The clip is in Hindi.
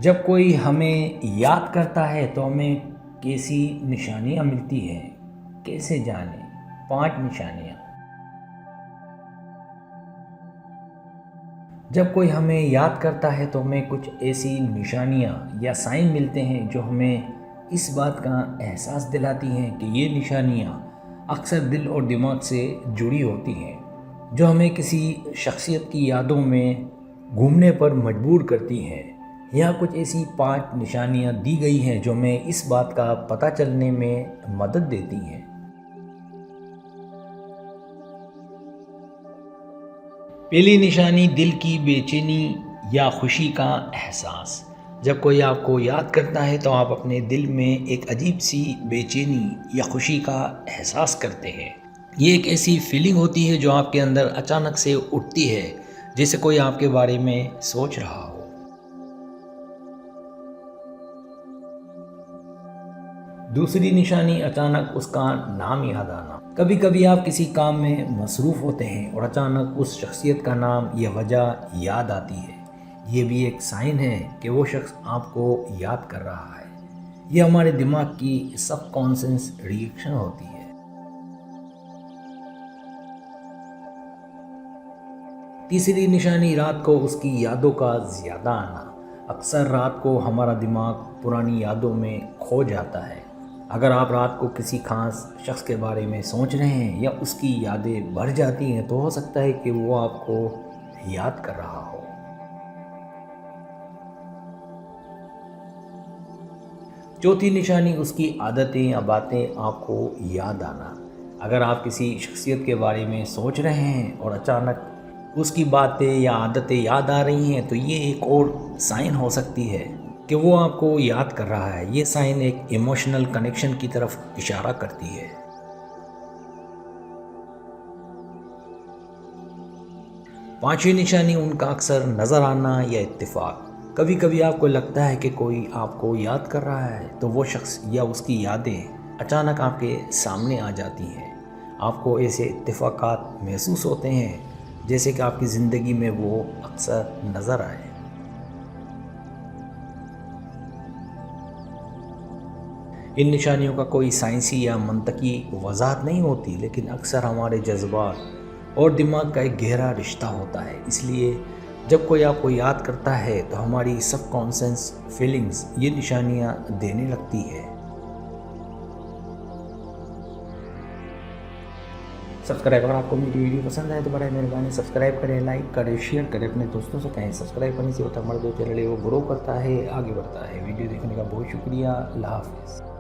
जब कोई हमें याद करता है तो हमें कैसी निशानियाँ मिलती हैं, कैसे जाने? 5 निशानियाँ। जब कोई हमें याद करता है तो हमें कुछ ऐसी निशानियाँ या साइन मिलते हैं जो हमें इस बात का एहसास दिलाती हैं कि ये निशानियाँ अक्सर दिल और दिमाग से जुड़ी होती हैं, जो हमें किसी शख्सियत की यादों में घूमने पर मजबूर करती हैं। यहाँ कुछ ऐसी 5 निशानियाँ दी गई हैं जो हमें इस बात का पता चलने में मदद देती हैं। पहली निशानी, दिल की बेचैनी या खुशी का एहसास। जब कोई आपको याद करता है तो आप अपने दिल में एक अजीब सी बेचैनी या खुशी का एहसास करते हैं। ये एक ऐसी फीलिंग होती है जो आपके अंदर अचानक से उठती है, जैसे कोई आपके बारे में सोच रहा हो। दूसरी निशानी, अचानक उसका नाम याद आना। कभी कभी आप किसी काम में मसरूफ़ होते हैं और अचानक उस शख्सियत का नाम या वजह याद आती है। ये भी एक साइन है कि वो शख्स आपको याद कर रहा है। ये हमारे दिमाग की सबकॉन्शियस रिएक्शन होती है। तीसरी निशानी, रात को उसकी यादों का ज़्यादा आना। अक्सर रात को हमारा दिमाग पुरानी यादों में खो जाता है। अगर आप रात को किसी खास शख्स के बारे में सोच रहे हैं या उसकी यादें बढ़ जाती हैं तो हो सकता है कि वो आपको याद कर रहा हो। चौथी निशानी, उसकी आदतें या बातें आपको याद आना। अगर आप किसी शख्सियत के बारे में सोच रहे हैं और अचानक उसकी बातें या आदतें याद आ रही हैं तो ये एक और साइन हो सकती है कि वो आपको याद कर रहा है। ये साइन एक इमोशनल कनेक्शन की तरफ इशारा करती है। पांचवी निशानी, उनका अक्सर नज़र आना या इत्तेफाक। कभी कभी आपको लगता है कि कोई आपको याद कर रहा है तो वो शख्स या उसकी यादें अचानक आपके सामने आ जाती हैं। आपको ऐसे इत्तेफाकात महसूस होते हैं जैसे कि आपकी ज़िंदगी में वो अक्सर नज़र आए। इन निशानियों का कोई साइंसी या मंतकी वजाहत नहीं होती, लेकिन अक्सर हमारे जज्बात और दिमाग का एक गहरा रिश्ता होता है। इसलिए जब कोई आपको याद करता है तो हमारी सबकॉन्शियस फीलिंग्स ये निशानियाँ देने लगती है। सब्सक्राइब, अगर आपको मेरी वीडियो पसंद आए तो बड़ा मेहरबानी सब्सक्राइब करें, लाइक करें, शेयर करें, अपने दोस्तों से कहें। सब्सक्राइब करने से होता है हमारा जो चैनल है वो ग्रो करता है, आगे बढ़ता है। वीडियो देखने का बहुत शुक्रिया। अल्लाह हाफ़िज़।